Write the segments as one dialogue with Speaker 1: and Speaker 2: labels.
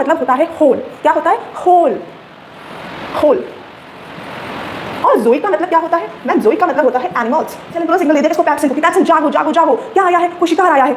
Speaker 1: मतलब होता है होल। क्या होता है? Whole, whole. और ज़ोइक का मतलब क्या होता है? मैम ज़ोइक का मतलब होता है एनिमल्स। चलिए पूरा सिग्नल दे दें इसको, पैक्सिन को, पैक्सिन जागो जागो जागो, क्या आया है? कोई शिकार आया है।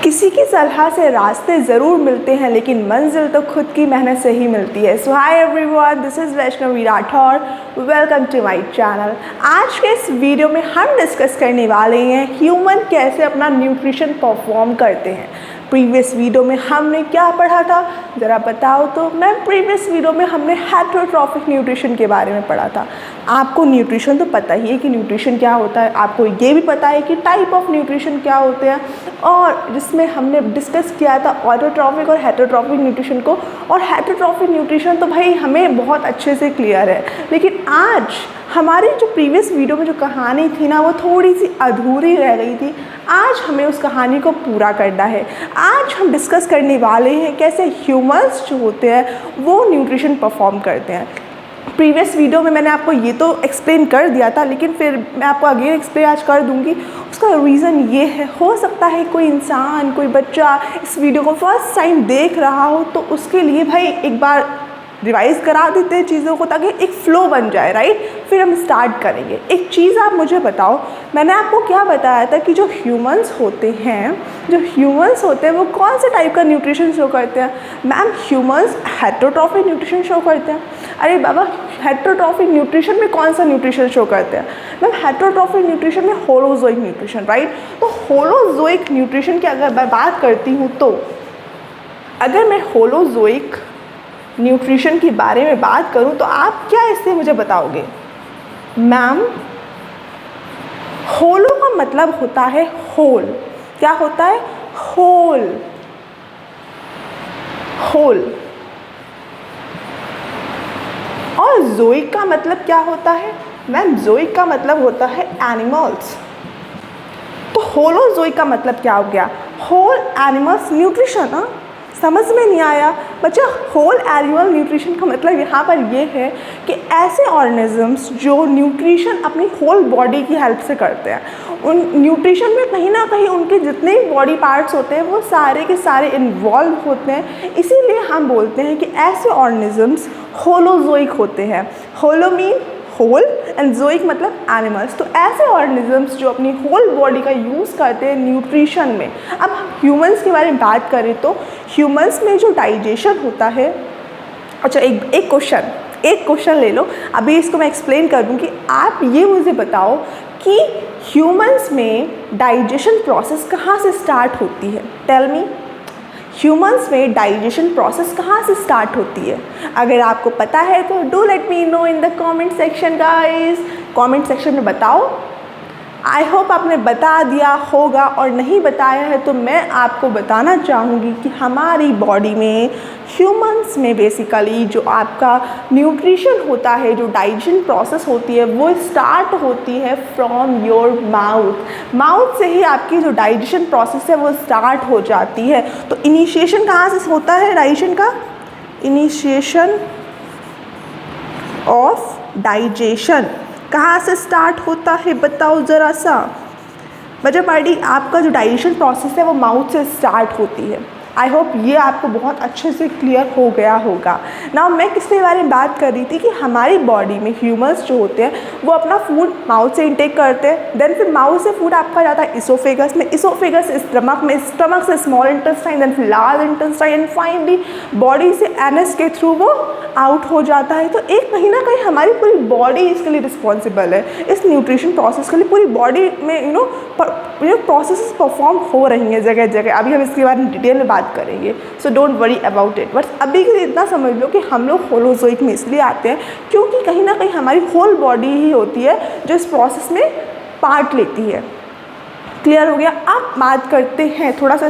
Speaker 1: किसी की सलाह से रास्ते ज़रूर मिलते हैं, लेकिन मंजिल तो खुद की मेहनत से ही मिलती है। So hi everyone, this is Vaishnavi Rathore, welcome to my channel. आज के इस वीडियो में हम डिस्कस करने वाले हैं ह्यूमन कैसे अपना न्यूट्रिशन परफॉर्म करते हैं। प्रीवियस वीडियो में हमने क्या पढ़ा था, ज़रा बताओ तो। मैम प्रीवियस वीडियो में हमने हेटरोट्रॉफिक न्यूट्रिशन के बारे में पढ़ा था। आपको न्यूट्रिशन तो पता ही है कि न्यूट्रिशन क्या होता है, आपको ये भी पता है कि टाइप ऑफ न्यूट्रिशन क्या होते हैं, और जिसमें हमने डिस्कस किया था ऑटोट्रॉफिक और हेटरोट्रॉफिक न्यूट्रिशन को। और हेटरोट्रॉफिक न्यूट्रिशन तो भाई हमें बहुत अच्छे से क्लियर है, लेकिन आज हमारी जो प्रीवियस वीडियो में जो कहानी थी ना, वो थोड़ी सी अधूरी रह गई थी। आज हमें उस कहानी को पूरा करना है। आज हम डिस्कस करने वाले हैं कैसे ह्यूमंस जो होते हैं वो न्यूट्रिशन परफॉर्म करते हैं। प्रीवियस वीडियो में मैंने आपको ये तो एक्सप्लेन कर दिया था, लेकिन फिर मैं आपको अगेन एक्सप्लेन आज कर दूंगी। उसका रीज़न ये है, हो सकता है कोई इंसान, कोई बच्चा इस वीडियो को फर्स्ट टाइम देख रहा हो, तो उसके लिए भाई एक बार रिवाइज़ करा देते हैं चीज़ों को, ताकि एक फ़्लो बन जाए, राइट। फिर हम स्टार्ट करेंगे। एक चीज़ आप मुझे बताओ, मैंने आपको क्या बताया था कि जो ह्यूमंस होते हैं वो कौन से टाइप का न्यूट्रिशन शो करते हैं? Ma'am humans heterotrophic nutrition show करते हैं। अरे बाबा, हेटरोट्रॉफिक न्यूट्रिशन में कौन सा न्यूट्रिशन शो करते हैं? मैम हेटरोट्रॉफिक न्यूट्रिशन में होलोजोइक न्यूट्रिशन, राइट। तो होलोजोइक न्यूट्रिशन की अगर मैं बात करती हूँ, तो अगर मैं होलोजोइक न्यूट्रिशन के बारे में बात करूं, तो आप क्या इससे मुझे बताओगे? मैम होलो का मतलब होता है होल। क्या होता है? Whole, whole. और ज़ोइक का मतलब क्या होता है? मैम ज़ोइक का मतलब होता है एनिमल्स। तो होलोजोइक का मतलब क्या हो गया? Whole animals nutrition. हाँ, समझ में नहीं आया बच्चा? होल एनिमल न्यूट्रिशन का मतलब यहाँ पर ये है कि ऐसे ऑर्गेनिजम्स जो न्यूट्रिशन अपनी होल बॉडी की हेल्प से करते हैं। उन न्यूट्रिशन में कहीं ना कहीं उनके जितने भी बॉडी पार्ट्स होते हैं वो सारे के सारे इन्वॉल्व होते हैं। इसीलिए हम बोलते हैं कि ऐसे ऑर्गेनिजम्स होलोजोइक होते हैं। होलो मीन होल एंड जोइक मतलब एनिमल्स। तो ऐसे ऑर्गेनिजम्स जो अपनी होल बॉडी का यूज़ करते हैं न्यूट्रिशन में। अब ह्यूमंस के बारे में बात करें तो ह्यूमंस में जो डाइजेशन होता है, अच्छा एक क्वेश्चन ले लो, अभी इसको मैं एक्सप्लेन कर दूँ कि आप ये मुझे बताओ कि ह्यूमंस में डाइजेशन प्रोसेस कहाँ से स्टार्ट होती है? Tell me. ह्यूमंस में डाइजेशन प्रोसेस कहाँ से स्टार्ट होती है? अगर आपको पता है तो do let me know in the comment section guys. Comment section में बताओ। आई होप आपने बता दिया होगा, और नहीं बताया है तो मैं आपको बताना चाहूँगी कि हमारी बॉडी में, ह्यूमंस में बेसिकली जो आपका न्यूट्रिशन होता है, जो डाइजेशन प्रोसेस होती है, वो स्टार्ट होती है फ्रॉम योर माउथ। माउथ से ही आपकी जो डाइजेशन प्रोसेस है वो स्टार्ट हो जाती है। तो इनिशिएशन कहाँ से होता है डाइजेशन का? इनिशिएशन ऑफ डाइजेशन कहाँ से स्टार्ट होता है बताओ ज़रा सा। बच्चा पार्टी, आपका जो डाइजेशन प्रोसेस है वो माउथ से स्टार्ट होती है। आई होप ये आपको बहुत अच्छे से क्लियर हो गया होगा। नाउ मैं किसके बारे में बात कर रही थी कि हमारी बॉडी में ह्यूमंस जो होते हैं वो अपना फूड माउथ से इंटेक करते हैं। देन फिर माउथ से फूड आपका जाता है इसोफेगस में, इसोफेगस स्टमक में, स्टमक से स्मॉल इंटेस्टाइन, देन फिर large intestine, and finally body से एनएस के थ्रू वो आउट हो जाता है। तो एक कहीं ना कहीं हमारी पूरी बॉडी इसके लिए रिस्पॉन्सिबल है, इस न्यूट्रिशन प्रोसेस के लिए। पूरी बॉडी में प्रोसेस परफॉर्म हो रही हैं जगह जगह। अभी हम इसके बारे में डिटेल में बात करेंगे, so don't worry about it. But अभी के लिए इतना समझ लो कि हम लोग होलोजोइक में इसलिए आते हैं क्योंकि कहीं ना कहीं हमारी होल बॉडी ही होती है जो इस प्रोसेस में पार्ट लेती है। क्लियर हो गया? अब बात करते हैं थोड़ा सा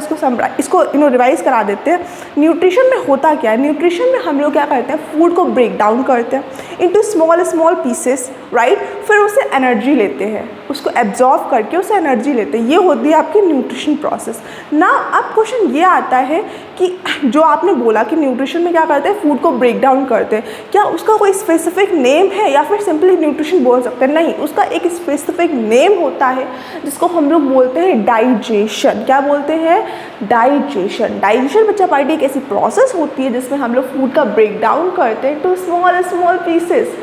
Speaker 1: इसको रिवाइज करा देते हैं। न्यूट्रिशन में होता क्या है? न्यूट्रिशन में हम लोग क्या करते हैं? फूड को ब्रेक डाउन करते हैं इनटू स्मॉल पीसेस, राइट। फिर उससे एनर्जी लेते हैं। उसको एब्जॉर्व करके उससे एनर्जी लेते हैं। ये होती है आपकी न्यूट्रिशन प्रोसेस ना। अब क्वेश्चन ये आता है कि जो आपने बोला कि न्यूट्रिशन में क्या करते हैं, फूड को ब्रेक डाउन करते हैं, क्या उसका कोई स्पेसिफिक नेम है या फिर सिंपली न्यूट्रिशन बोल सकते हैं? नहीं, उसका एक स्पेसिफिक नेम होता है जिसको हम लोग बोलते हैं डाइजेशन। क्या बोलते हैं? डाइजेशन। डाइजेशन बच्चा पार्टी एक ऐसी प्रोसेस होती है जिसमें हम लोग फूड का ब्रेक डाउन करते हैं टू स्मॉल स्मॉल पीसेस।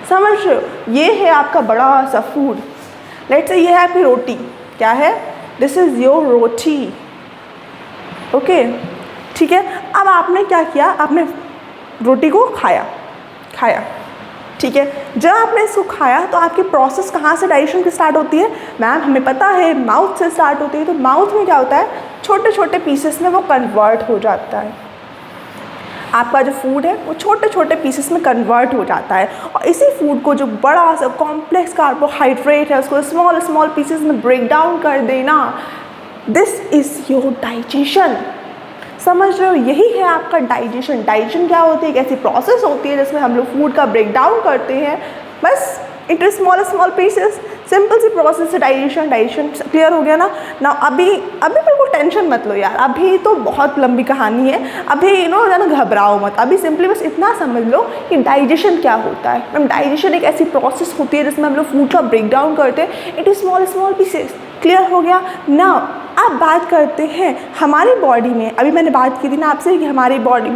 Speaker 1: समझ रहे हो? ये है आपका बड़ा सा फूड। लेट्स से ये है आपकी रोटी। क्या है? This is your roti. Okay, ठीक है। अब आपने क्या किया, आपने रोटी को खाया, ठीक है। जब आपने इसको खाया तो आपकी प्रोसेस कहाँ से डाइजेशन की स्टार्ट होती है? मैम हमें पता है माउथ से स्टार्ट होती है। तो माउथ में क्या होता है, छोटे छोटे पीसेस में वो कन्वर्ट हो जाता है। आपका जो फूड है वो छोटे छोटे पीसेस में कन्वर्ट हो जाता है और इसी फूड को जो बड़ा सा कॉम्प्लेक्स कार्बोहाइड्रेट है उसको स्मॉल स्मॉल पीसेस में ब्रेक डाउन कर देना, दिस इज़ योर डाइजेशन। समझ रहे हो? यही है आपका डाइजेशन। डाइजेशन क्या होती है? एक ऐसी प्रोसेस होती है जिसमें हम लोग फूड का ब्रेक डाउन करते हैं बस into small small pieces. Simple सी प्रोसेस है डाइजेशन। डाइजेशन क्लियर हो गया ना? ना अभी बिल्कुल टेंशन मत लो यार, अभी तो बहुत लंबी कहानी है। अभी जाना घबराओ मत, अभी सिंपली बस इतना समझ लो कि डाइजेशन क्या होता है। मैम डाइजेशन एक ऐसी प्रोसेस होती है जिसमें हम लोग फूड का ब्रेक डाउन करते हैं into small small pieces. Clear हो गया ना? अब बात करते हैं हमारी बॉडी में। अभी मैंने बात की थी ना आपसे कि हमारी बॉडी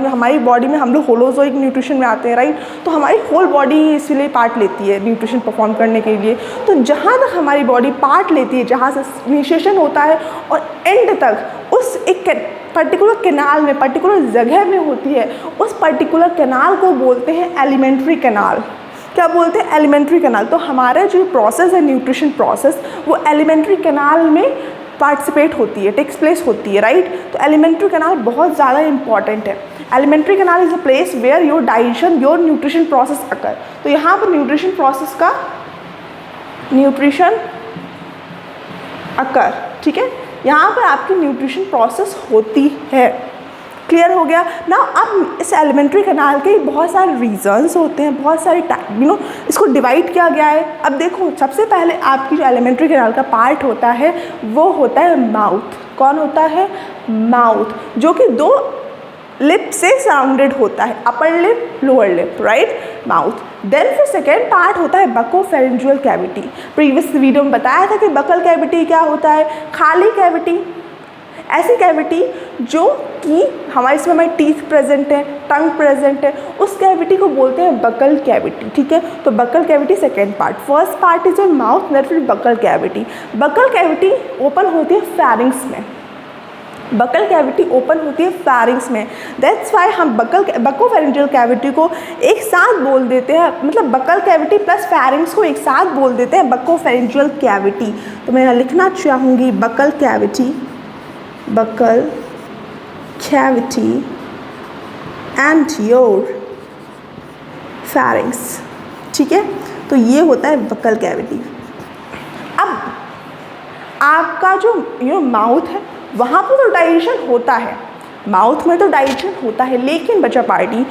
Speaker 1: में हम लोग होलोजोइक न्यूट्रिशन में आते हैं, राइट? तो हमारी होल बॉडी इसलिए पार्ट लेती है न्यूट्रिशन परफॉर्म करने के लिए। तो जहाँ तक हमारी बॉडी पार्ट लेती है, जहाँ से इनिशिएशन होता है और एंड तक उस एक पर्टिकुलर कैनाल में, पर्टिकुलर जगह में होती है, उस पर्टिकुलर कैनाल को बोलते हैं एलिमेंट्री कैनाल। क्या बोलते हैं? Alimentary canal. तो हमारा जो प्रोसेस है न्यूट्रिशन प्रोसेस वो एलिमेंट्री कैनाल में पार्टिसिपेट होती है, टेक्स प्लेस होती है, राइट? तो एलिमेंट्री कैनाल बहुत ज़्यादा इंपॉर्टेंट है। Alimentary canal is a place where your digestion your nutrition process occur. तो यहाँ पर न्यूट्रिशन अकर, ठीक है, यहाँ पर आपकी न्यूट्रिशन प्रोसेस होती है। क्लियर हो गया ना? अब इस एलिमेंट्री कैनाल के बहुत सारे रीजंस होते हैं, बहुत सारे इसको डिवाइड किया गया है। अब देखो, सबसे पहले आपकी जो एलिमेंट्री कैनाल का पार्ट होता है वो होता है माउथ। कौन होता है? माउथ, जो कि दो लिप से सराउंडेड होता है, upper lip lower lip, right? Mouth. Then फिर सेकेंड पार्ट होता है बकोफेरेंजियल कैविटी। प्रीवियस वीडियो में बताया था कि बकल कैविटी क्या होता है? खाली कैविटी, ऐसी कैविटी जो कि हमारे इसमें हमारे टीथ प्रेजेंट है, टंग प्रेजेंट है, उस कैविटी को बोलते हैं बकल कैविटी। ठीक है, तो buccal cavity second part. First part is your mouth, that will buccal cavity. Buccal cavity open होती है फैरिंग्स में। बकल कैविटी ओपन होती है फैरिंग्स में। दैट्स वाई हम बकोफेरेंजियल कैविटी को एक साथ बोल देते हैं, मतलब बकल कैविटी प्लस फैरिंग्स को एक साथ बोल देते हैं बकोफेरेंजियल कैविटी। तो मैं यहाँ लिखना चाहूँगी बकल कैविटी एंड योर फैरिंग्स। ठीक है, तो ये होता है बकल कैविटी। अब आपका जो माउथ है वहाँ पर तो डाइजेशन होता है, माउथ में तो डाइजेशन होता है, लेकिन बच्चा पार्टी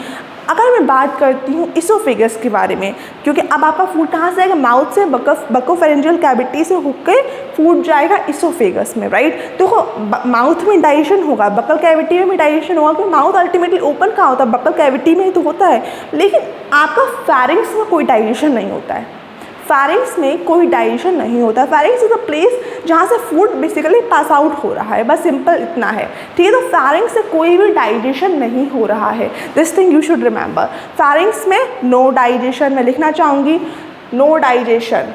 Speaker 1: अगर मैं बात करती हूँ इसोफेगस के बारे में, क्योंकि अब आपका फूड कहाँ से आएगा? माउथ से बकोफेरेंजियल कैविटी से होकर फूड जाएगा इसोफेगस में, राइट? देखो माउथ में डाइजेशन होगा, बकल कैविटी में भी डाइजेशन होगा, क्योंकि माउथ अल्टीमेटली ओपन कहाँ होता है? बकल कैविटी में ही तो होता है। लेकिन आपका फैरिंग्स में कोई डाइजेशन नहीं होता है, फैरिंग्स में कोई डाइजेशन नहीं होता। फैरिंग्स इज अ प्लेस जहाँ से फूड बेसिकली पास आउट हो रहा है, बस सिंपल इतना है। ठीक है, तो फैरिंग्स से कोई भी डाइजेशन नहीं हो रहा है। This thing you should remember. फैरिंग्स में नो डाइजेशन, मैं लिखना चाहूँगी नो डाइजेशन।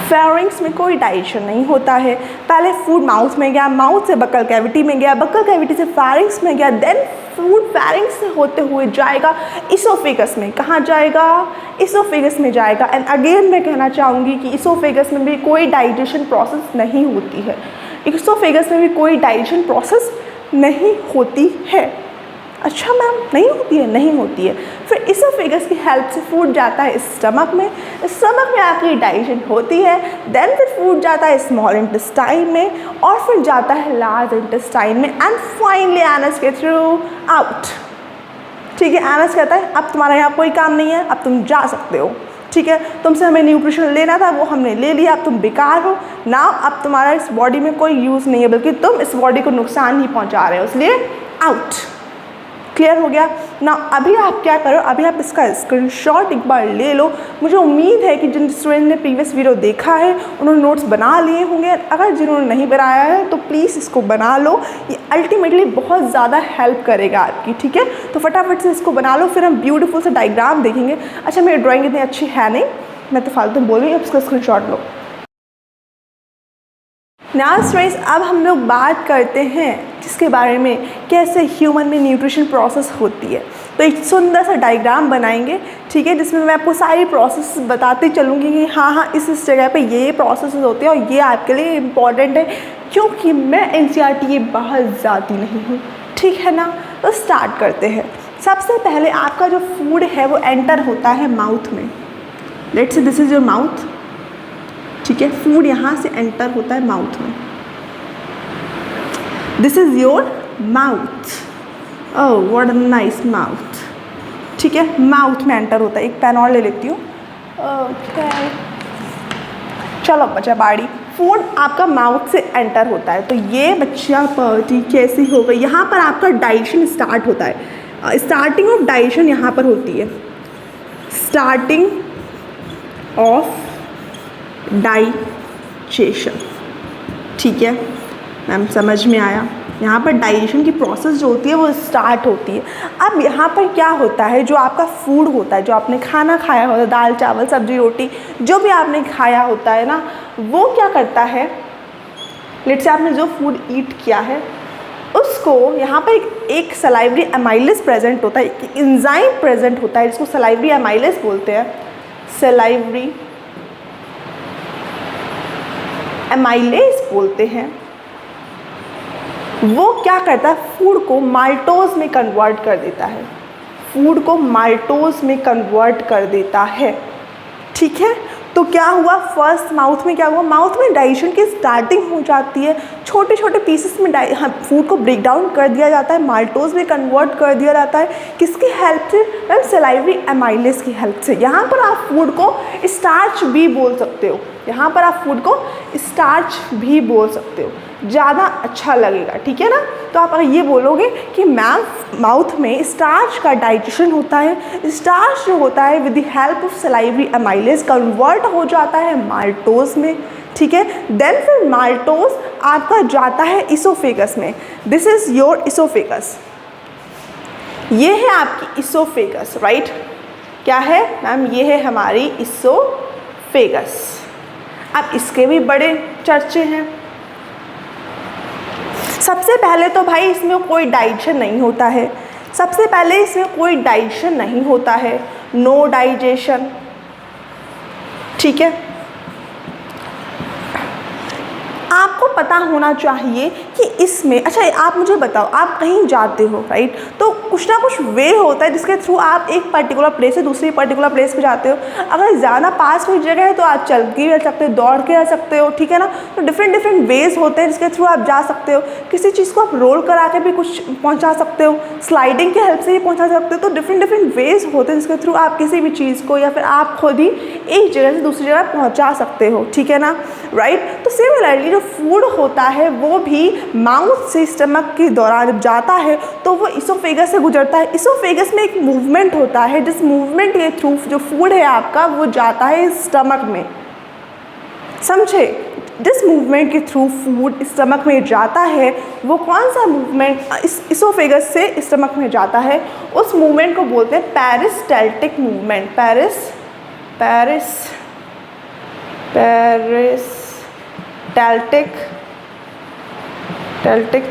Speaker 1: फैरिंग्स में कोई डाइजेशन नहीं होता है। पहले फूड माउथ में गया, माउथ से बकल कैविटी में गया, बकल कैविटी से फैरिंग्स में गया, देन फूड फैरिंग्स से होते हुए जाएगा इसोफेगस में। कहाँ जाएगा? इसोफेगस में जाएगा। एंड अगेन मैं कहना चाहूँगी कि इसोफेगस में भी कोई डाइजेशन प्रोसेस नहीं होती है। इसोफेगस में भी कोई डाइजेशन प्रोसेस नहीं होती है। अच्छा मैम, नहीं होती है? नहीं होती है। फिर इसोफेगस की हेल्प से फूड जाता है स्टमक में, स्टमक में आपकी डाइजेशन होती है। देन फिर फूड जाता है स्मॉल इंटेस्टाइन में, और फिर जाता है लार्ज इंटेस्टाइन में, एंड फाइनली एनस के थ्रू आउट। ठीक है। एनएस कहता है अब तुम्हारा यहाँ कोई काम नहीं है, अब तुम जा सकते हो। ठीक है, तुमसे हमें न्यूट्रिशन लेना था, वो हमने ले लिया, अब तुम बेकार हो ना, अब तुम्हारा इस बॉडी में कोई यूज़ नहीं है, बल्कि तुम इस बॉडी को नुकसान ही पहुँचा रहे हो, इसलिए आउट। क्लियर हो गया ना। अभी आप क्या करो, अभी आप इसका स्क्रीनशॉट एक बार ले लो। मुझे उम्मीद है कि जिन स्टूडेंट ने प्रीवियस वीडियो देखा है उन्होंने नोट्स बना लिए होंगे। अगर जिन्होंने नहीं बनाया है तो प्लीज़ इसको बना लो, ये अल्टीमेटली बहुत ज़्यादा हेल्प करेगा आपकी। ठीक है, तो फटाफट से इसको बना लो, फिर हम ब्यूटीफुल से डायग्राम देखेंगे। अच्छा, मेरी ड्राइंग इतनी अच्छी है नहीं, मैं तो फालतू बोल रही हूँ, अब इसका स्क्रीनशॉट लो। नाउ स्टूडेंट्स, अब हम लोग बात करते हैं जिसके बारे में कैसे ह्यूमन में न्यूट्रिशन प्रोसेस होती है। तो एक सुंदर सा डायग्राम बनाएंगे, ठीक है, जिसमें मैं आपको सारी प्रोसेस बताती चलूँगी कि हाँ इस जगह पे ये प्रोसेस होते हैं और ये आपके लिए इम्पॉर्टेंट है, क्योंकि मैं NCERT के बाहर जाती नहीं हूँ। ठीक है ना, तो स्टार्ट करते हैं। सबसे पहले आपका जो फूड है वो एंटर होता है माउथ में। Let's say this is your mouth. ठीक है, फूड यहाँ से एंटर होता है माउथ में। This is your mouth. Oh what a nice mouth. ठीक है, माउथ में एंटर होता है। एक पेन और ले लेती हूँ। ओके, चलो बच्चा बाड़ी, फूड आपका माउथ से एंटर होता है। तो ये बच्चा पार्टी कैसी हो गई, यहाँ पर आपका डाइजेशन स्टार्ट होता है। स्टार्टिंग ऑफ डाइजेशन यहाँ पर होती है। Starting of digestion. ठीक है मैम, समझ में आया। यहाँ पर डाइजेशन की प्रोसेस जो होती है वो स्टार्ट होती है। अब यहाँ पर क्या होता है, जो आपका फूड होता है, जो आपने खाना खाया होता है, दाल चावल सब्जी रोटी जो भी आपने खाया होता है ना, वो क्या करता है, लेट्स से आपने जो फूड ईट किया है उसको यहाँ पर एक सलाइवरी एमाइलेज प्रेजेंट होता है, एक एंजाइम प्रेजेंट होता है जिसको सलाइवरी एमाइलेज बोलते हैं। सलाइवरी एमाइलेज बोलते हैं। वो क्या करता है, फूड को माल्टोज में कन्वर्ट कर देता है। फूड को माल्टोज में कन्वर्ट कर देता है। ठीक है, तो क्या हुआ, फर्स्ट माउथ में क्या हुआ, माउथ में डाइजेशन की स्टार्टिंग हो जाती है। छोटे छोटे पीसेस में फूड को ब्रेक डाउन कर दिया जाता है, माल्टोज में कन्वर्ट कर दिया जाता है। किसकी हेल्प से, मैम सलाइवरी एमाइलेज की हेल्प से। यहाँ पर आप फूड को स्टार्च भी बोल सकते हो, यहाँ पर आप फूड को स्टार्च भी बोल सकते हो, ज़्यादा अच्छा लगेगा। ठीक है ना, तो आप अगर ये बोलोगे कि मैम माउथ में स्टार्च का डाइजेशन होता है, स्टार्च जो होता है with the help of salivary amylase convert हो जाता है माल्टोज में। ठीक है, देन फिर माल्टोज आपका जाता है इसोफेगस में। This is your oesophagus. ये है आपकी इसोफेगस, राइट। क्या है मैम, ये है हमारी इसोफेगस। अब इसके भी बड़े चर्चे हैं। सबसे पहले तो भाई इसमें कोई डाइजेशन नहीं होता है। सबसे पहले इसमें कोई डाइजेशन नहीं होता है, नो डाइजेशन। ठीक है, आपको पता होना चाहिए कि इसमें, अच्छा आप मुझे बताओ, आप कहीं जाते हो राइट, तो कुछ ना कुछ वे होता है जिसके थ्रू आप एक पर्टिकुलर प्लेस से दूसरी पर्टिकुलर प्लेस पे जाते हो। अगर ज़्यादा पास कोई जगह है तो आप चल के जा सकते हो, दौड़ के जा सकते हो। ठीक है ना, तो डिफरेंट वेज होते हैं जिसके थ्रू आप जा सकते हो। किसी चीज़ को आप रोल करा के भी कुछ पहुँचा सकते हो, स्लाइडिंग की हेल्प से भी पहुँचा सकते हो। तो डिफरेंट वेज होते हैं जिसके थ्रू आप किसी भी चीज़ को या फिर आप खुद ही एक जगह से दूसरी जगह पहुँचा सकते हो। ठीक है ना, राइट। तो सिमिलरली फूड होता है वो भी माउथ से स्टमक के दौरान जब जाता है तो वो इसोफेगस से गुजरता है। इसोफेगस में एक मूवमेंट होता है, जिस मूवमेंट के थ्रू जो फूड है आपका वो जाता है स्टमक में। समझे, जिस मूवमेंट के थ्रू फूड स्टमक में जाता है वो कौन सा मूवमेंट इसोफेगस से स्टमक में जाता है, उस मूवमेंट को बोलते हैं पेरिस्टाल्टिक मूवमेंट। Peristaltic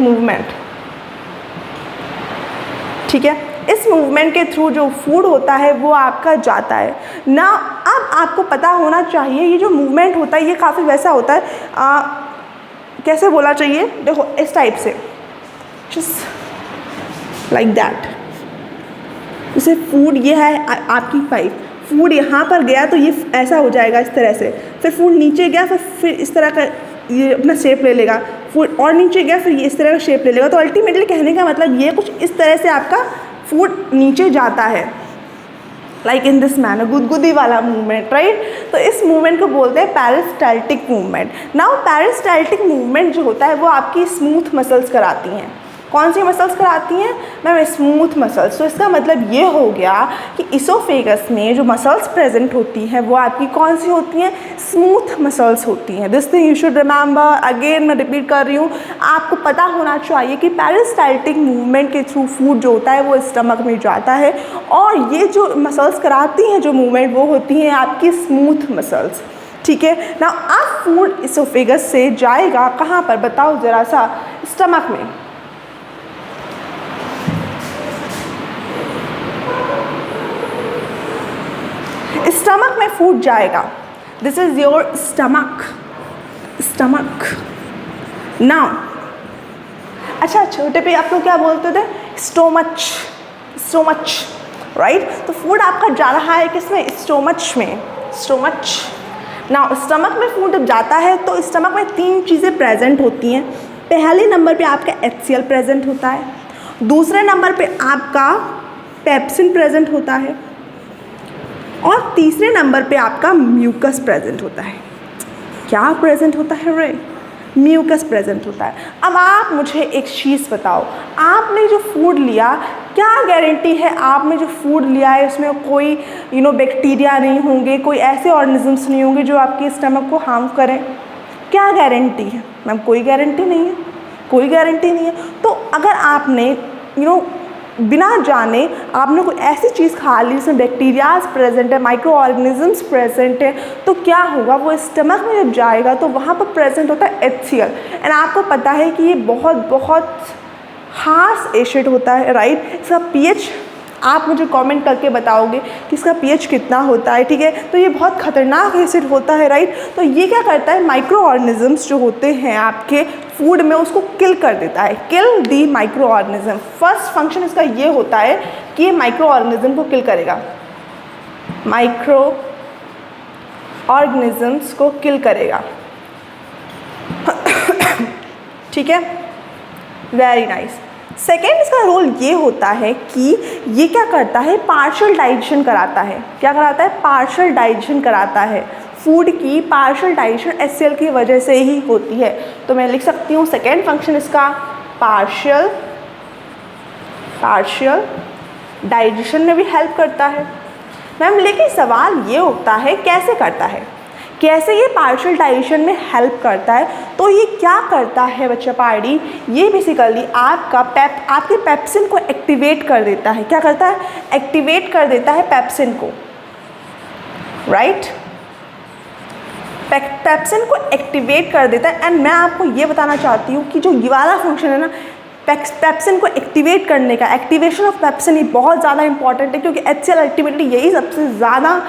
Speaker 1: movement. ठीक है, इस मूवमेंट के थ्रू जो फूड होता है वो आपका जाता है ना। अब आपको पता होना चाहिए ये जो मूवमेंट होता है ये काफ़ी वैसा होता है, कैसे बोला चाहिए, देखो इस टाइप से, जस्ट लाइक दैट। जैसे फूड ये है आपकी पाइप, फूड यहाँ पर गया तो ये ऐसा हो जाएगा इस तरह से, फिर फूड नीचे गया फिर इस तरह का ये अपना शेप ले लेगा, फूड और नीचे गया फिर ये इस तरह का शेप ले लेगा। तो अल्टीमेटली कहने का मतलब ये कुछ इस तरह से आपका फूड नीचे जाता है, लाइक इन दिस मैनर, गुदगुदी वाला मूवमेंट, राइट। तो इस मूवमेंट को बोलते हैं peristaltic movement. Now peristaltic movement जो होता है वो आपकी स्मूथ मसल्स कराती हैं। कौन सी मसल्स कराती हैं मैम? Smooth muscles. तो इसका मतलब ये हो गया कि इसोफेगस में जो मसल्स प्रेजेंट होती हैं वो आपकी कौन सी होती हैं? स्मूथ मसल्स होती हैं। This thing you should remember. Again मैं रिपीट कर रही हूँ, आपको पता होना चाहिए कि पेरिस्टाल्टिक मूवमेंट के थ्रू फूड जो होता है वो स्टमक में जाता है, और ये जो मसल्स कराती हैं जो मूवमेंट वो होती हैं आपकी स्मूथ मसल्स, ठीक है ना। अब फूड इसोफेगस से जाएगा कहाँ पर बताओ ज़रा सा? स्टमक में। स्टमक में फूड जाएगा। This is your stomach, stomach. Now अच्छा, छोटे पे आप लोग क्या बोलते थे? Stomach, stomach, right. तो फूड आपका जा रहा है किसमें? स्टोमच में, स्टोमच। नाउ स्टमक में फूड जब जाता है तो स्टमक में 3 चीज़ें प्रेजेंट होती हैं। पहले नंबर पे आपका HCl प्रेजेंट होता है, दूसरे नंबर पे आपका पेप्सिन प्रेजेंट होता है, और तीसरे नंबर पे आपका म्यूकस प्रेजेंट होता है। क्या प्रेजेंट होता है रे? म्यूकस प्रेजेंट होता है। अब आप मुझे एक चीज़ बताओ, आपने जो फूड लिया, क्या गारंटी है आपने जो फूड लिया है उसमें कोई बैक्टीरिया नहीं होंगे, कोई ऐसे ऑर्गेनिजम्स नहीं होंगे जो आपके स्टमक को हार्म करें? क्या गारंटी है मैम? कोई गारंटी नहीं है, कोई गारंटी नहीं है। तो अगर आपने बिना जाने आपने कोई ऐसी चीज़ खा ली जिसमें बैक्टीरियाज प्रेजेंट है, माइक्रो ऑर्गेनिजम्स प्रेजेंट है, तो क्या होगा? वो स्टमक में जब जाएगा तो वहाँ पर प्रेजेंट होता है HCl। एंड आपको पता है कि ये बहुत बहुत हार्श एसिड होता है, राइट। इसका pH आप मुझे कमेंट करके बताओगे कि इसका pH कितना होता है, ठीक है। तो ये बहुत ख़तरनाक एसिड होता है, राइट। तो ये क्या करता है? माइक्रो ऑर्गेनिजम्स जो होते हैं आपके फूड में उसको किल कर देता है, kill the microorganism. First function इसका ये होता है कि ये माइक्रो ऑर्गेनिज्म को किल करेगा, माइक्रो ऑर्गेनिजम्स को किल करेगा, ठीक है। Very nice. सेकेंड इसका रोल ये होता है कि ये क्या करता है? पार्शियल डाइजेशन कराता है। क्या कराता है? पार्शियल डाइजेशन कराता है। फूड की पार्शियल डाइजेशन HCl की वजह से ही होती है। तो मैं लिख सकती हूँ सेकेंड फंक्शन इसका पार्शियल डाइजेशन में भी हेल्प करता है मैम। लेकिन सवाल ये उठता है कैसे करता है, कैसे ये पार्शियल डाइजेशन में हेल्प करता है? तो ये क्या करता है बच्चा पार्टी? ये बेसिकली आपके पेप्सिन को एक्टिवेट कर देता है। क्या करता है? एक्टिवेट कर देता है पेप्सिन को, राइट। पेप्सिन को एक्टिवेट कर देता है। एंड मैं आपको ये बताना चाहती हूँ कि जो ये वाला फंक्शन है ना पेप्सिन को एक्टिवेट करने का, एक्टिवेशन ऑफ पेप्सिन, ये बहुत ज़्यादा इंपॉर्टेंट है, क्योंकि HCl अल्टीमेटली यही सबसे ज़्यादा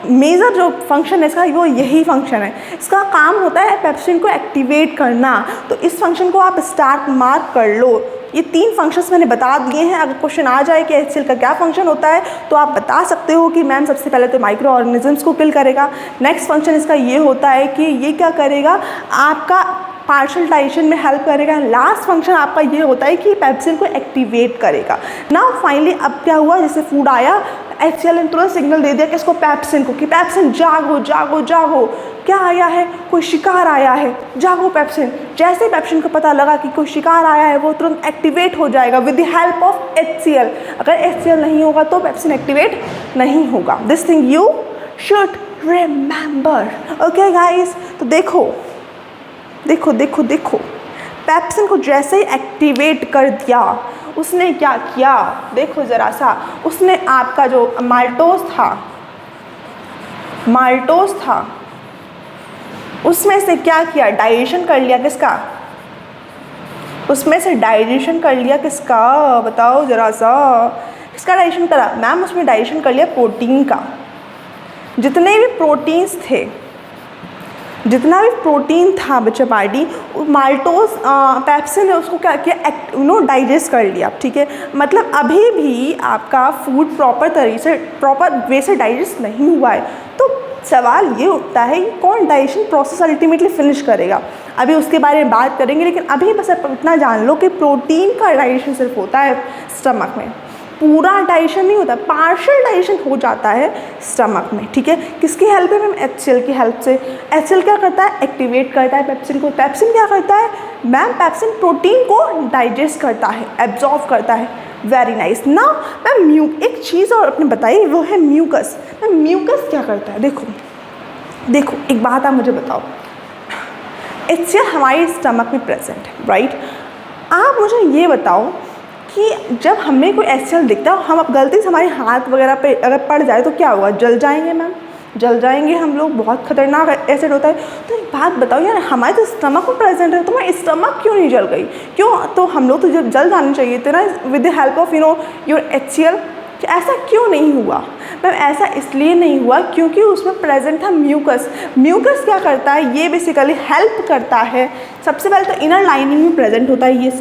Speaker 1: मेजर जो फंक्शन है इसका, वो यही फंक्शन है। इसका काम होता है पेप्सिन को एक्टिवेट करना। तो इस फंक्शन को आप स्टार मार्क कर लो। ये 3 फंक्शंस मैंने बता दिए हैं। अगर क्वेश्चन आ जाए कि HCl का क्या फंक्शन होता है तो आप बता सकते हो कि मैम सबसे पहले तो माइक्रो ऑर्गेनिजम्स को किल करेगा। नेक्स्ट फंक्शन इसका ये होता है कि ये क्या करेगा? आपका पार्शियल डाइजेशन में हेल्प करेगा। लास्ट फंक्शन आपका ये होता है कि पेप्सिन को एक्टिवेट करेगा। नाउ फाइनली अब क्या हुआ? जैसे फूड आया, HCl ने तुरंत सिग्नल दे दिया किसको? पेप्सिन को, कि पेप्सिन जागो जागो जागो। क्या आया है? कोई शिकार आया है, जागो पेप्सिन। जैसे ही पेप्सिन को पता लगा कि कोई शिकार आया है वो तुरंत एक्टिवेट हो जाएगा with the help of HCl। अगर HCl नहीं होगा तो पेप्सिन एक्टिवेट नहीं होगा। This thing you should remember, okay guys. तो देखो देखो देखो देखो, पेप्सिन को जैसे ही एक्टिवेट कर दिया उसने क्या किया? देखो ज़रा सा, उसने आपका जो माल्टोज था उसमें से क्या किया? डाइजेशन कर लिया। किसका? उसमें से डाइजेशन कर लिया किसका? बताओ ज़रा सा, किसका डाइजेशन करा? मैम उसमें डाइजेशन कर लिया प्रोटीन का। जितने भी प्रोटीन्स थे, जितना भी प्रोटीन था बच्चा पार्टी, माल्टोज पेप्सिन ने उसको क्या किया? डाइजेस्ट कर लिया, ठीक है। मतलब अभी भी आपका फूड प्रॉपर वे से डाइजेस्ट नहीं हुआ है। तो सवाल ये उठता है कि कौन डाइजेशन प्रोसेस अल्टीमेटली फिनिश करेगा? अभी उसके बारे में बात करेंगे, लेकिन अभी बस आप इतना जान लो कि प्रोटीन का डाइजेशन सिर्फ होता है स्टमक में। पूरा डाइजेशन नहीं होता, पार्शियल डाइजेशन हो जाता है स्टमक में, ठीक है। किसकी हेल्प है मैम? HCl की हेल्प से। HCl क्या करता है? एक्टिवेट करता है पेप्सिन को। पेप्सिन क्या करता है मैम? पेप्सिन प्रोटीन को डाइजेस्ट करता है, एब्जॉर्व करता है। Very nice. नाउ मैम एक चीज़ और आपने बताई, वो है म्यूकस। मैम म्यूकस क्या करता है? देखो एक बात आप मुझे बताओ, HCl हमारे स्टमक में प्रेजेंट है, राइट। आप मुझे ये बताओ कि जब हमें कोई HCl दिखता है, हम अब गलती से हमारे हाथ वगैरह पे अगर पड़ जाए तो क्या होगा? जल जाएंगे मैम, जल जाएंगे हम लोग, बहुत खतरनाक एसिड होता है। तो एक बात बताओ यार, हमारे तो स्टमक में प्रेजेंट है, तुम्हारी स्टमक क्यों नहीं जल गई? क्यों? तो हम लोग तो जल जाने चाहिए थे ना with the help of your HCl। ऐसा क्यों नहीं हुआ मैम? ऐसा इसलिए नहीं हुआ क्योंकि उसमें प्रेजेंट था म्यूकस। म्यूकस क्या करता है? ये बेसिकली हेल्प करता है। सबसे पहले तो इनर लाइनिंग में प्रेजेंट होता है, ये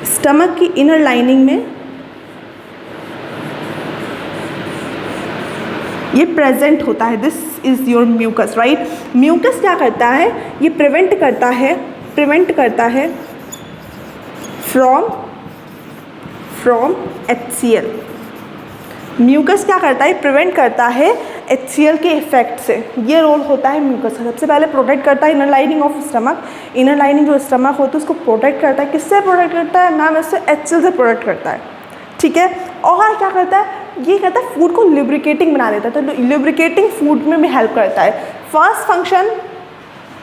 Speaker 1: स्टमक की इनर लाइनिंग में ये प्रेजेंट होता है। This is your mucus, right. Mucus क्या करता है? ये प्रिवेंट करता है फ्रॉम HCl। म्यूकस क्या करता है? प्रिवेंट करता है HCl के इफेक्ट से। ये रोल होता है म्यूकस का। सबसे पहले प्रोटेक्ट करता है inner lining of stomach. Inner lining जो स्टमक होती है उसको प्रोटेक्ट करता है। किससे प्रोटेक्ट करता है मैम? इससे HCl से प्रोटेक्ट करता है, ठीक है। और क्या करता है? ये कहता है फूड को लिब्रिकेटिंग बना देता है, तो लिब्रिकेटिंग फूड में भी हेल्प करता है। First function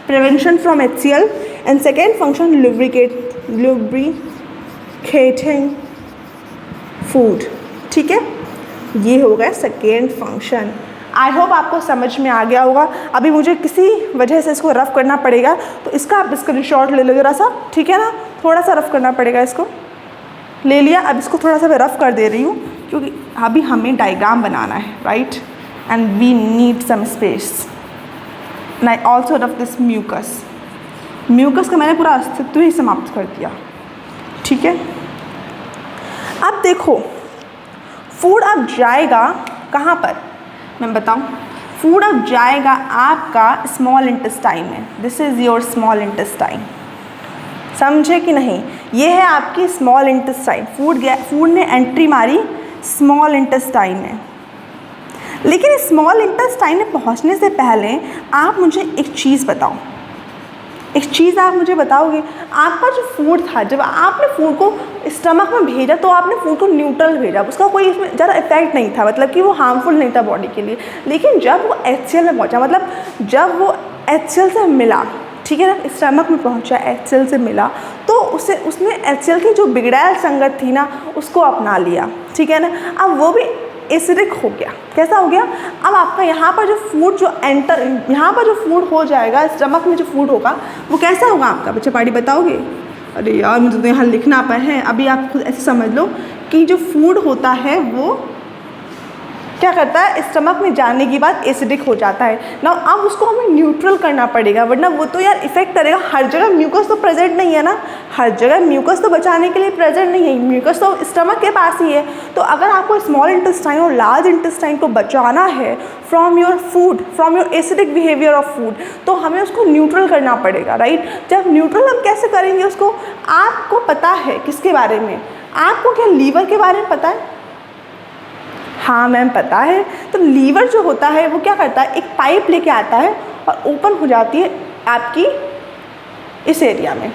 Speaker 1: prevention from HCl and second function lubricating food, ठीक है। ये हो गया सेकेंड फंक्शन। आई होप आपको समझ में आ गया होगा। अभी मुझे किसी वजह से इसको रफ़ करना पड़ेगा, तो इसका आप स्क्रीनशॉट ले लो ज़रा सा, ठीक है ना। थोड़ा सा रफ़ करना पड़ेगा, इसको ले लिया। अब इसको थोड़ा सा मैं रफ़ कर दे रही हूँ क्योंकि अभी हमें डायग्राम बनाना है, right, and we need some space. And I also rough this mucus का मैंने पूरा अस्तित्व ही समाप्त कर दिया, ठीक है। अब देखो, फूड अब जाएगा कहाँ पर मैं बताऊँ? फूड अब जाएगा आपका स्मॉल इंटेस्टाइन में। This is your small intestine, समझे कि नहीं? ये है आपकी स्मॉल इंटेस्टाइन। फूड ने एंट्री मारी स्मॉल इंटेस्टाइन में, लेकिन स्मॉल इंटेस्टाइन में पहुंचने से पहले आप मुझे एक चीज़ बताओ। एक चीज़ आप मुझे बताओगे, आपका जो फूड था, जब आपने फूड को स्टमक में भेजा तो आपने फूड को न्यूट्रल भेजा, उसका कोई इसमें ज़्यादा इफेक्ट नहीं था, मतलब कि वो हार्मफुल नहीं था बॉडी के लिए। लेकिन जब वो HCl में पहुंचा, मतलब जब वो HCl से मिला, ठीक है ना, स्टमक में पहुंचा, HCl से मिला, तो उसने HCl की जो बिगड़ैल संगत थी ना, उसको अपना लिया, ठीक है ना। अब वो भी एसिडिक हो गया। कैसा हो गया? अब आपका यहाँ पर जो फूड यहाँ पर जो फूड हो जाएगा, स्टमक में जो फूड होगा वो कैसा होगा आपका? बच्चे पार्टी बताओगे? अरे यार मुझे तो यहाँ लिखना पर है। अभी आप खुद ऐसे समझ लो कि जो फूड होता है वो क्या करता है? स्टमक में जाने के बाद एसिडिक हो जाता है ना। अब उसको हमें न्यूट्रल करना पड़ेगा, वरना वो तो यार इफेक्ट करेगा। हर जगह म्यूकस तो प्रेजेंट नहीं है ना, हर जगह म्यूकस तो बचाने के लिए प्रेजेंट नहीं है, म्यूकस तो स्टमक के पास ही है। तो अगर आपको स्मॉल इंटेस्टाइन और लार्ज इंटेस्टाइन को बचाना है from your food, from your acidic behaviour of food, तो हमें उसको न्यूट्रल करना पड़ेगा, राइट। जब न्यूट्रल हम कैसे करेंगे उसको? आपको पता है किसके बारे में? आपको क्या लीवर के बारे में पता है? हाँ मैम पता है। तो लीवर जो होता है वो क्या करता है? एक पाइप लेके आता है और ओपन हो जाती है आपकी इस एरिया में,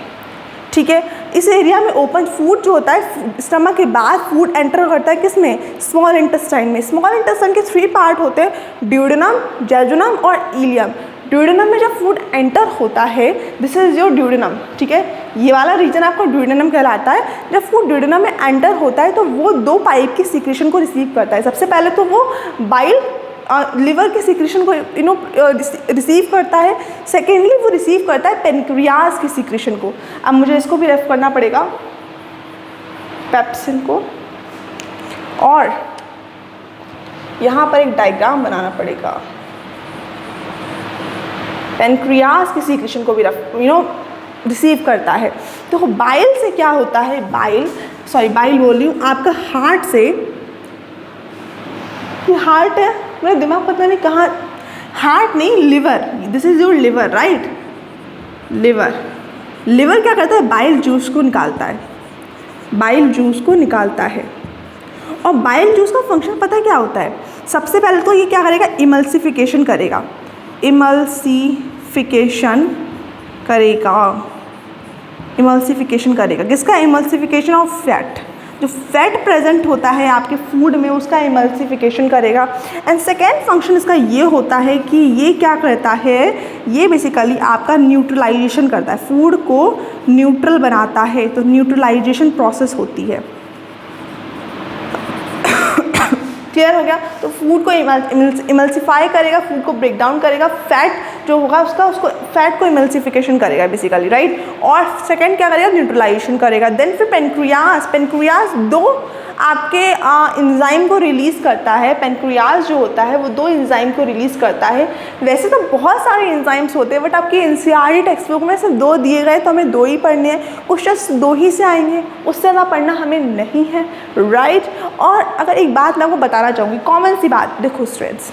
Speaker 1: ठीक है। इस एरिया में ओपन फूड जो होता है, स्टमक के बाद फूड एंटर करता है किसमें? स्मॉल इंटेस्टाइन में। स्मॉल इंटेस्टाइन के 3 पार्ट होते हैं, ड्यूडेनम, जेजुनम और इलियम। ड्यूडेनम में जब फूड एंटर होता है, दिस इज योर ड्यूडेनम, ठीक है। ये वाला रीजन आपका ड्यूडेनम कहलाता है। जब फूड ड्यूडेनम में एंटर होता है तो वो 2 पाइप की सीक्रेशन को रिसीव करता है। सबसे पहले तो वो बाइल लिवर के सीक्रेशन को रिसीव करता है। सेकेंडली वो रिसीव करता है पेनक्रियाज की सीक्रेशन को। अब मुझे इसको भी रेफ करना पड़ेगा, पेप्सिन को, और यहाँ पर एक डायग्राम बनाना पड़ेगा। पेनक्रियाज की सीक्रेशन को भी रिसीव करता है। तो बाइल से क्या होता है? बाइल बोल रही हूँ, आपका हार्ट से, ये हार्ट है, मेरा दिमाग पता नहीं कहाँ, हार्ट नहीं, liver, this is your liver, right. Liver क्या करता है? बाइल जूस को निकालता है, बाइल जूस को निकालता है। और बाइल जूस का फंक्शन पता है क्या होता है? सबसे पहले तो ये क्या करेगा, इमल्सिफिकेशन करेगा, इमल्सिफिकेशन करेगा। किसका? Emulsification of fat. जो फैट प्रेजेंट होता है आपके फूड में उसका इमल्सिफिकेशन करेगा। एंड सेकेंड फंक्शन इसका ये होता है कि ये क्या करता है, ये बेसिकली आपका न्यूट्रलाइजेशन करता है, फूड को न्यूट्रल बनाता है। तो न्यूट्रलाइजेशन प्रोसेस होती है। क्लियर हो गया? तो फूड को इमल्सिफाई करेगा, फूड को ब्रेक डाउन करेगा, फैट जो होगा उसको फैट को इमल्सिफिकेशन करेगा बेसिकली, राइट। और सेकंड क्या करेगा, न्यूट्रलाइजेशन करेगा। देन फिर पेनक्रियाज दो आपके एंजाइम को रिलीज़ करता है। पेनक्रियाज जो होता है वो दो एंजाइम को रिलीज़ करता है। वैसे तो बहुत सारे एंजाइम्स होते हैं बट आपकी एनसीईआरटी टेक्स्ट बुक में सिर्फ 2 दिए गए, तो हमें 2 ही पढ़ने हैं। क्वेश्चन 2 ही से आएंगे, उससे ज़्यादा पढ़ना हमें नहीं है, राइट। और अगर एक बात मैं आपको बताना चाहूँगी, कॉमन सी बात, देखो स्टूडेंट्स,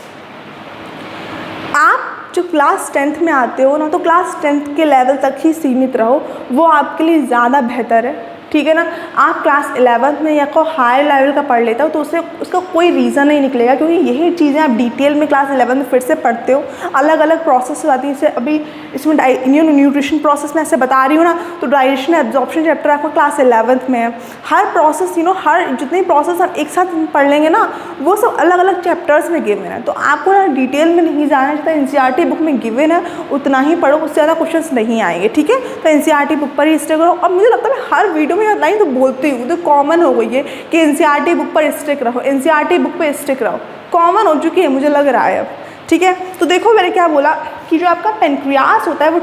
Speaker 1: आप जो क्लास 10th में आते हो ना, तो क्लास 10th के लेवल तक ही सीमित रहो, वो आपके लिए ज़्यादा बेहतर है, ठीक है ना। आप क्लास 11th में या कोई हायर लेवल का पढ़ लेता हो तो उसका कोई रीज़न नहीं निकलेगा, क्योंकि यही चीज़ें आप डिटेल में क्लास 11 में फिर से पढ़ते हो। अलग अलग प्रोसेस आती है, जैसे अभी इसमें न्यूट्रिशन प्रोसेस में ऐसे बता रही हूँ ना, तो डाइजेशन एब्जॉर्प्शन चैप्टर आपका क्लास 11th में है। हर प्रोसेस हर जितने प्रोसेस आप एक साथ पढ़ लेंगे ना, वो सब अलग अलग चैप्टर्स में गिवन है। तो आपको ना डिटेल में नहीं जाना है, जितना एनसीईआरटी बुक में गिवन है उतना ही पढ़ो, उससे ज़्यादा क्वेश्चन नहीं आएंगे, ठीक है। तो एनसीईआरटी बुक पर ही स्टे करो। और मुझे लगता है मैं हर वीडियो में लाइन तो बोलती हूँ, तो कॉमन हो गई है कि एनसीईआरटी बुक पर स्टिक रहो, एनसीईआरटी बुक पे स्टिक रहो, कॉमन हो चुकी है मुझे लग रहा है अब, ठीक है। तो देखो मैंने क्या बोला कि जो आपका पेनक्रियास होता है वो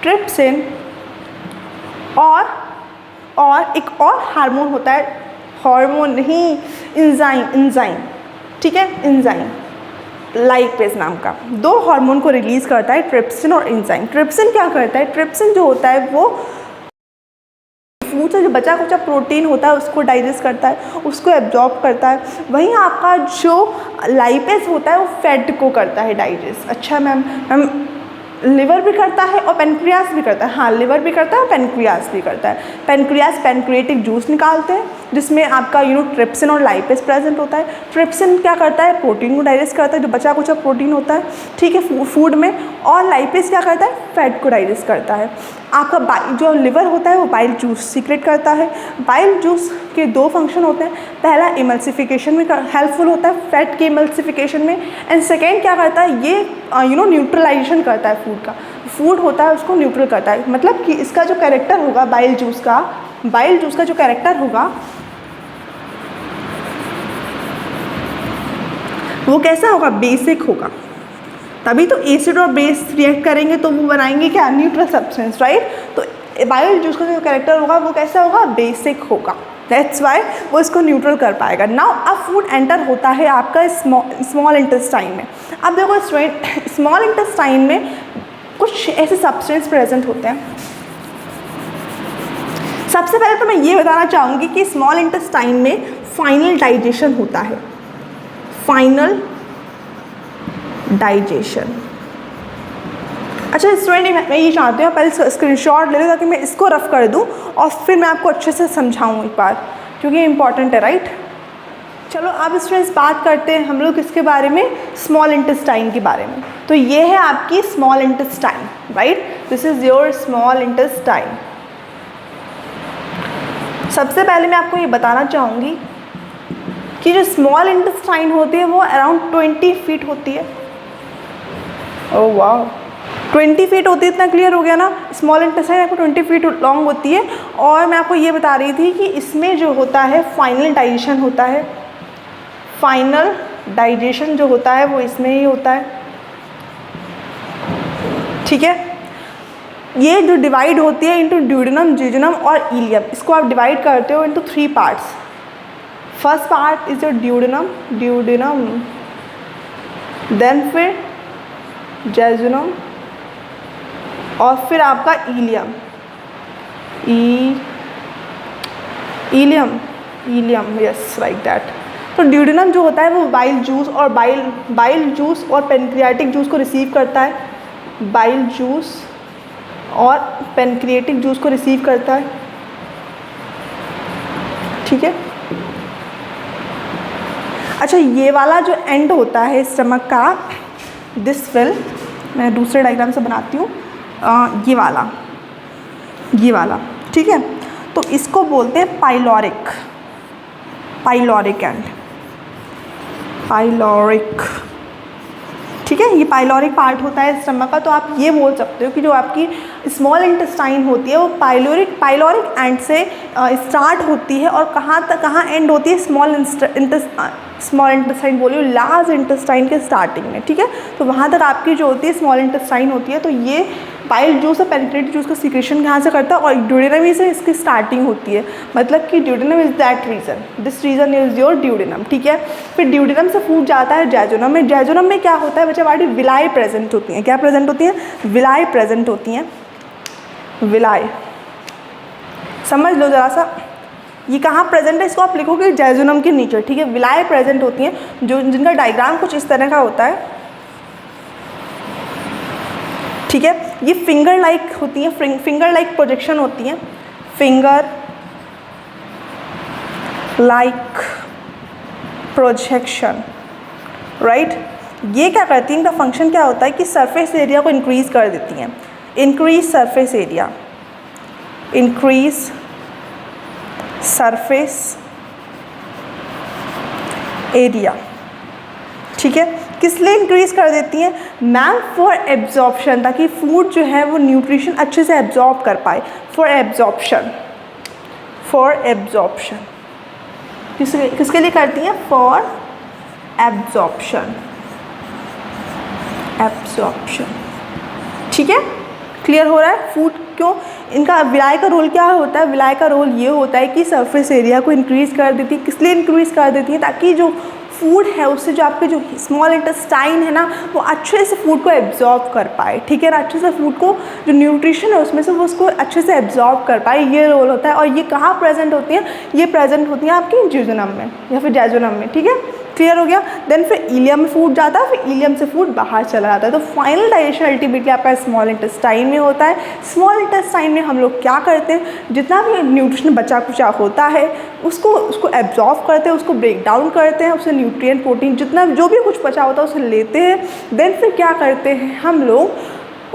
Speaker 1: ट्रिप्सिन और एक और हार्मोन होता है, हार्मोन नहीं, एंजाइम, ठीक है, एंजाइम लाइपेज नाम का 2 हार्मोन को रिलीज़ करता है, ट्रिप्सिन और एंजाइम। ट्रिप्सिन क्या करता है, ट्रिप्सिन जो होता है वो फूड से जो बचा कुचा प्रोटीन होता है उसको डाइजेस्ट करता है, उसको एब्जॉर्ब करता है। वहीं आपका जो लाइपेज होता है वो फैट को करता है डाइजेस्ट। अच्छा मैम लिवर भी करता है और पेनक्रियास भी करता है। हाँ, लिवर भी करता है और पेनक्रियास भी करता है। पेनक्रियास पेनक्रिएटिक जूस निकालते हैं जिसमें आपका ट्रिप्सिन और लाइपेज प्रेजेंट होता है। ट्रिप्सिन क्या करता है, प्रोटीन को डाइजेस्ट करता है, जो बचा कुचा प्रोटीन होता है, ठीक है, फूड में। और लाइपेज क्या करता है, फैट को डाइजेस्ट करता है। आपका जो लिवर होता है वो बाइल जूस सीक्रेट करता है। बाइल जूस के 2 फंक्शन होते हैं, पहला इमल्सिफिकेशन में हेल्पफुल होता है, फैट के इमल्सिफिकेशन में। एंड सेकेंड क्या करता है, ये न्यूट्रलाइजेशन करता है फूड का। फूड होता है उसको न्यूट्रल करता है, मतलब कि इसका जो कैरेक्टर होगा बाइल जूस का जो कैरेक्टर होगा वो कैसा होगा, बेसिक होगा। तभी तो एसिड और बेस रिएक्ट करेंगे तो वो बनाएंगे क्या, न्यूट्रल सब्सटेंस, राइट। तो बाइल जूस का जो कैरेक्टर होगा वो कैसा होगा, बेसिक होगा। दैट्स वाई वो इसको न्यूट्रल कर पाएगा। नाउ अब फूड एंटर होता है आपका स्मॉल इंटेस्टाइन में। अब देखो स्टूडेंट, स्मॉल इंटेस्टाइन में कुछ ऐसे सब्सटेंस प्रेजेंट होते हैं। सबसे पहले तो मैं ये बताना चाहूँगी कि स्मॉल इंटेस्टाइन में फाइनल डाइजेशन होता है, फाइनल डाइजेशन। अच्छा स्टूडेंट, मैं ये चाहती हूँ पहले स्क्रीनशॉट ले लो ताकि मैं इसको रफ कर दूँ और फिर मैं आपको अच्छे से समझाऊँ एक बार, क्योंकि इम्पॉर्टेंट है, राइट। चलो अब स्टूडेंट्स बात करते हैं हम लोग किसके बारे में, स्मॉल इंटेस्टाइन के बारे में। तो ये है आपकी small intestine, right, this is your small intestine. सबसे पहले मैं आपको ये बताना चाहूँगी कि जो स्मॉल इंटेस्टाइन होती है वो अराउंड 20 फीट होती है। ओह वाह, 20 फीट होती है, इतना क्लियर हो गया ना। स्मॉल इंटेस्टाइन आपको 20 फीट लॉन्ग होती है। और मैं आपको ये बता रही थी कि इसमें जो होता है फाइनल डाइजेशन होता है, फाइनल डाइजेशन जो होता है वो इसमें ही होता है, ठीक है। ये जो डिवाइड होती है इंटू ड्यूडेनम, जिजोनम और इलियम, इसको आप डिवाइड करते हो into 3 parts. First part is your duodenum, then फिर जेजुनम और फिर आपका ileum, ileum, yes like that. तो ड्यूडेनम जो होता है वो बाइल जूस और पेनक्रियाटिक जूस को रिसीव करता है, बाइल जूस और पेनक्रियाटिक जूस को रिसीव करता है। ठीक है। अच्छा, ये वाला जो एंड होता है स्टमक का, दिस विल, मैं दूसरे डायग्राम से बनाती हूँ, ये वाला, ठीक है। तो इसको बोलते हैं पाइलोरिक एंड, पाइलोरिक, ठीक है। ये पाइलोरिक पार्ट होता है स्टमक का। तो आप ये बोल सकते हो कि जो आपकी स्मॉल इंटेस्टाइन होती है वो पाइलोरिक एंड से स्टार्ट होती है और कहाँ एंड होती है, स्मॉल इंटेस्टाइन बोलिए, लार्ज इंटेस्टाइन के स्टार्टिंग में, ठीक है। तो वहाँ तक आपकी जो होती है स्मॉल इंटेस्टाइन होती है। तो ये पाइल जूस और पेनिट्रेटिव जूस का सीक्रेशन कहाँ से करता है, और ड्यूडेनम से इसकी स्टार्टिंग होती है। मतलब कि duodenum is that region, this region is your duodenum, ठीक है। फिर ड्यूडेनम से फूड जाता है जैजुनम में। जैजुनम में क्या होता है बच्चा, हमारी विलाई प्रेजेंट होती हैं। क्या प्रेजेंट होती हैं, विलाई प्रेजेंट होती हैं, विलाई, समझ लो जरा सा। ये कहाँ प्रेजेंट है, इसको आप लिखोगे जैजुनम के नीचे, ठीक है। विलाई प्रेजेंट होती हैं, जो जिनका डायग्राम कुछ इस तरह का होता है, ठीक है। ये फिंगर लाइक होती हैं, फिंगर लाइक प्रोजेक्शन होती हैं, फिंगर लाइक प्रोजेक्शन, राइट। ये क्या करती हैं, इनका फंक्शन क्या होता है कि सरफेस एरिया को इंक्रीज कर देती हैं, increase surface area, increase surface area, ठीक है। किस लिए इंक्रीज कर देती हैं मैम, फॉर एब्जॉर्प्शन, ताकि फूड जो है वो न्यूट्रिशन अच्छे से एब्जॉर्ब कर पाए, फॉर एब्जॉर्प्शन, किसके लिए करती हैं, फॉर एब्जॉर्प्शन, ठीक है। क्लियर हो रहा है। फूड क्यों, इनका विलाई का रोल क्या होता है, विलाई का रोल ये होता है कि सरफेस एरिया को इंक्रीज कर देती है। किस लिए इंक्रीज कर देती है, ताकि जो फूड है उससे जो आपके जो स्मॉल इंटेस्टाइन है ना, वो अच्छे से फूड को एब्जॉर्ब कर पाए, ठीक है ना। अच्छे से फूड को जो न्यूट्रिशन है उसमें से वो उसको अच्छे से एब्जॉर्ब कर पाए, ये रोल होता है। और ये कहाँ प्रेजेंट होती हैं, ये प्रेजेंट होती हैं आपकी जैजुनम में या फिर जैजुनम में, ठीक है। क्लियर हो गया। देन फिर इलियम में फूड जाता है, फिर इलियम से फूड बाहर चला जाता है। तो फाइनल डाइजेशन अल्टीमेटली आपका स्मॉल इंटेस्टाइन में होता है। स्मॉल इंटेस्टाइन में हम लोग क्या करते हैं, जितना भी न्यूट्रिशन बचा कुचा होता है उसको एब्जॉर्ब करते हैं, उसको ब्रेक डाउन करते हैं, उससे न्यूट्रिएंट प्रोटीन जितना जो भी कुछ बचा होता है उसे लेते हैं। देन फिर क्या करते हैं हम लोग,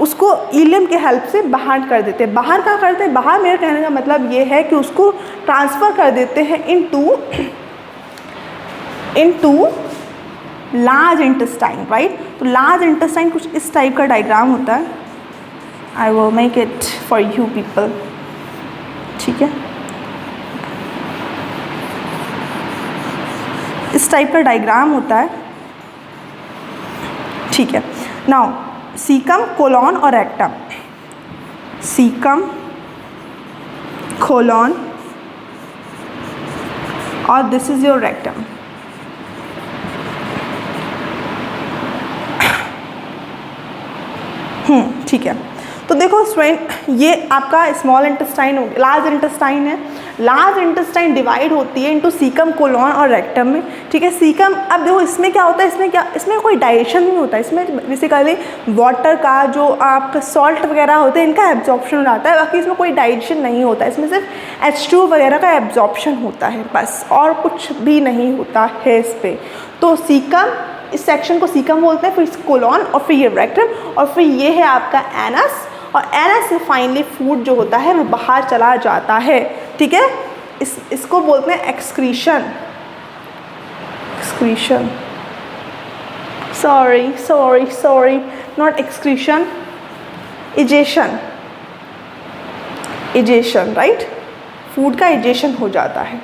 Speaker 1: उसको इलियम के हेल्प से बाहर कर देते हैं। बाहर क्या करते हैं, बाहर मेरे कहने का मतलब ये है कि उसको ट्रांसफ़र कर देते हैं इनटू लार्ज इंटेस्टाइन, राइट। तो लार्ज इंटेस्टाइन कुछ इस टाइप का डायग्राम होता है। I will make it for you people, ठीक है। इस टाइप का डायग्राम होता है, ठीक है। नाउ सीकम, कोलॉन और रेक्टम, सीकम, कोलॉन और दिस इज योर रेक्टम। ठीक है। तो देखो स्टूडेंट, ये आपका स्मॉल इंटेस्टाइन हो गया, लार्ज इंटेस्टाइन है। लार्ज इंटेस्टाइन डिवाइड होती है इनटू सीकम, कोलॉन और रेक्टम में, ठीक है। सीकम, अब देखो इसमें क्या होता है, इसमें कोई डाइजेशन नहीं होता। इसमें बेसिकली वाटर का जो आपका सॉल्ट वगैरह होता है इनका एब्जॉर्प्शन हो जाता है, बाकी इसमें कोई डाइजेशन नहीं होता। इसमें सिर्फ H2 वगैरह का एब्जॉर्प्शन होता है बस, और कुछ भी नहीं होता है इस पर। तो सीकम, इस सेक्शन को सीकम बोलते हैं, फिर कोलॉन और फिर ये रेक्टम, और फिर ये है आपका एनस, और एनस से फाइनली फूड जो होता है वो बाहर चला जाता है, ठीक है। इसको बोलते हैं excretion, sorry not excretion, egestion, right. Food का इजेशन हो जाता है।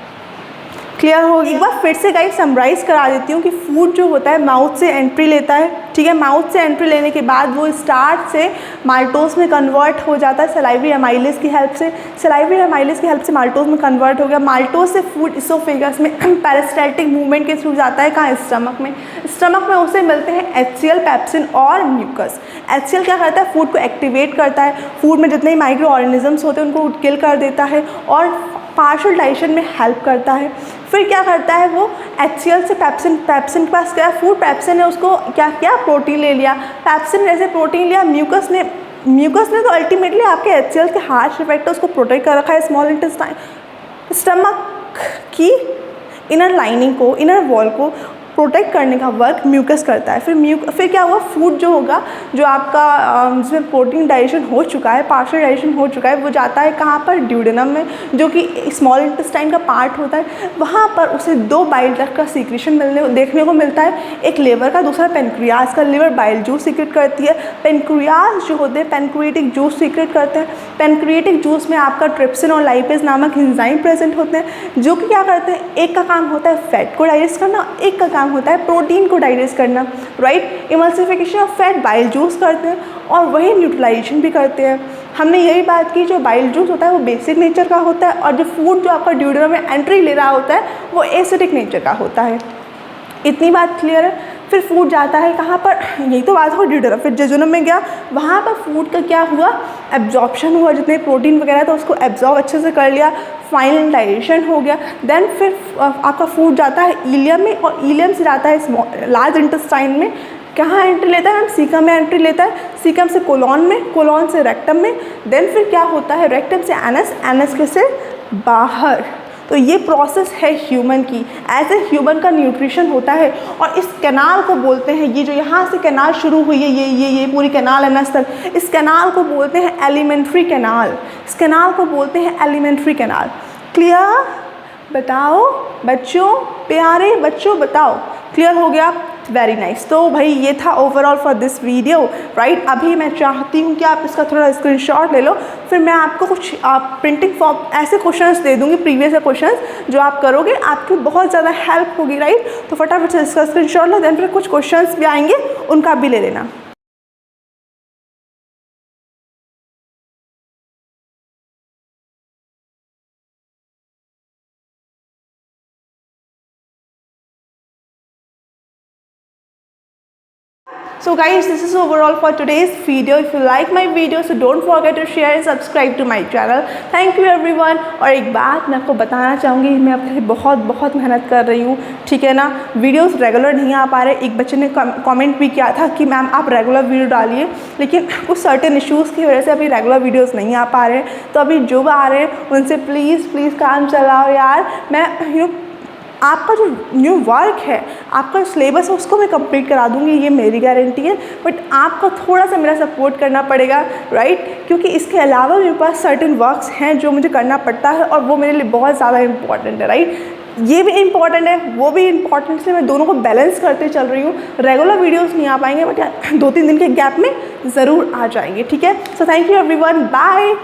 Speaker 1: क्लियर हो गया। एक बार फिर से गाइस समराइज़ करा देती हूँ कि फूड जो होता है माउथ से एंट्री लेता है, ठीक है। माउथ से एंट्री लेने के बाद वो स्टार्च से माल्टोज में कन्वर्ट हो जाता है सलाइवरी एमाइलेज की हेल्प से। सलाइवरी एमाइलेज की हेल्प से माल्टोज में कन्वर्ट हो गया। माल्टोज से फूड इसोफेगस में पेरिस्टाल्टिक मूवमेंट के थ्रू जाता है, कहाँ, स्टमक में। स्टमक में उसे मिलते हैं HCl, पेप्सिन और म्यूकस। HCl क्या करता है, फूड को एक्टिवेट करता है, फूड में जितने माइक्रो ऑर्गेनिजम्स होते हैं उनको किल कर देता है और पार्शियल डाइजेशन में हेल्प करता है। फिर क्या करता है वो, HCl से पेप्सिन के पास क्या, फूड पेप्सिन ने उसको क्या किया, प्रोटीन ले लिया। पेप्सिन ने जैसे प्रोटीन लिया, म्यूकस ने तो अल्टीमेटली आपके HCl के हार्श इफेक्ट है उसको प्रोटेक्ट कर रखा है स्मॉल इंटेस्टाइन, स्टमक की इनर लाइनिंग को, इनर वॉल को प्रोटेक्ट करने का वर्क म्यूकस करता है। फिर क्या हुआ, फूड जो होगा, जो आपका जिसमें प्रोटीन डाइजेशन हो चुका है, पार्शियल डाइजेशन हो चुका है, वो जाता है कहाँ पर, ड्यूडेनम में, जो कि स्मॉल इंटेस्टाइन का पार्ट होता है। वहाँ पर उसे दो बाइल डक्ट का सीक्रेशन देखने को मिलता है, एक लिवर का, दूसरा पेनक्रियाज का। लिवर बाइल जूस सीक्रेट करती है, पेनक्रियाज जो होते हैं पेनक्रिएटिक जूस सीक्रेट करते हैं। पेनक्रिएटिक जूस में आपका ट्रिप्सिन और लाइपेज नामक एंजाइम प्रेजेंट होते हैं, जो कि क्या करते हैं, एक का काम होता है फैट को डाइजेस्ट करना, एक का काम होता है प्रोटीन को डाइजेस्ट करना, right. Emulsification of fat bile juice करते हैं और वही न्यूट्रलाइजेशन भी करते हैं। हमने यही बात की, जो बाइल जूस होता है वो बेसिक नेचर का होता है और जो फूड जो आपका ड्यूडेनम में एंट्री ले रहा होता है वो एसिडिक नेचर का होता है। इतनी बात क्लियर है। फिर फूड जाता है कहाँ पर, यही तो बात हो ड्यूडेनम, फिर जेजुनम में गया, वहाँ पर फूड का क्या हुआ, एब्जॉर्प्शन हुआ, जितने प्रोटीन वगैरह था उसको एब्जॉर्ब अच्छे से कर लिया, फाइनल डाइजेशन हो गया। देन फिर आपका फूड जाता है इलियम में और इलियम से जाता है लार्ज इंटेस्टाइन में। कहाँ एंट्री लेता है, हम सीकम में एंट्री लेता है, सीकम से कोलॉन में, कोलॉन से रेक्टम में। देन फिर क्या होता है, रेक्टम से एनस, एनस के से बाहर। तो ये प्रोसेस है ह्यूमन की, एज ए ह्यूमन का न्यूट्रिशन होता है। और इस कैनाल को बोलते हैं, ये जो यहाँ से कैनाल शुरू हुई है, ये पूरी कैनाल है नस तक, इस कैनाल को बोलते हैं एलिमेंट्री कैनाल। इस कैनाल को बोलते हैं एलिमेंट्री कैनाल। क्लियर? बताओ बच्चों, प्यारे बच्चों बताओ, क्लियर हो गया? Very nice. तो भाई ये था overall for this video, right. अभी मैं चाहती हूँ कि आप इसका थोड़ा स्क्रीनशॉट ले लो, फिर मैं आपको कुछ प्रिंटिंग फॉर्म ऐसे क्वेश्चंस दे दूँगी, प्रीवियस क्वेश्चंस जो आप करोगे, आपकी बहुत ज़्यादा हेल्प होगी, राइट। तो फटाफट से इसका स्क्रीनशॉट लो, देन फिर कुछ क्वेश्चंस भी आएंगे, उनका भी ले लेना। So guys, this is overall for today's video. If you like my video, so don't forget to share and subscribe to my channel. Thank you everyone. और एक बात मैं आपको बताना चाहूँगी, मैं अपने लिए बहुत मेहनत कर रही हूँ, ठीक है ना। वीडियोस रेगुलर नहीं आ पा रहे। एक बच्चे ने कमेंट भी किया था कि मैम आप रेगुलर वीडियो डालिए, लेकिन कुछ सर्टेन इश्यूज़ की वजह से अभी रेगुलर वीडियोज़ नहीं आ पा रहे। तो अभी जो आ रहे हैं उनसे प्लीज़ काम चलाओ यार। मैं आपका जो न्यू वर्क है, आपका सिलेबस है, उसको मैं कंप्लीट करा दूंगी, ये मेरी गारंटी है। बट आपको थोड़ा सा मेरा सपोर्ट करना पड़ेगा, राइट, क्योंकि इसके अलावा मेरे पास सर्टेन वर्क्स हैं जो मुझे करना पड़ता है और वो मेरे लिए बहुत ज़्यादा इंपॉर्टेंट है, राइट। ये भी इम्पॉर्टेंट है, वो भी इम्पॉर्टेंट, इसलिए मैं दोनों को बैलेंस करते चल रही हूँ। रेगुलर वीडियोस नहीं आ पाएंगे, बट 2-3 दिन के गैप में ज़रूर आ जाएंगे, ठीक है। So thank you everyone, bye.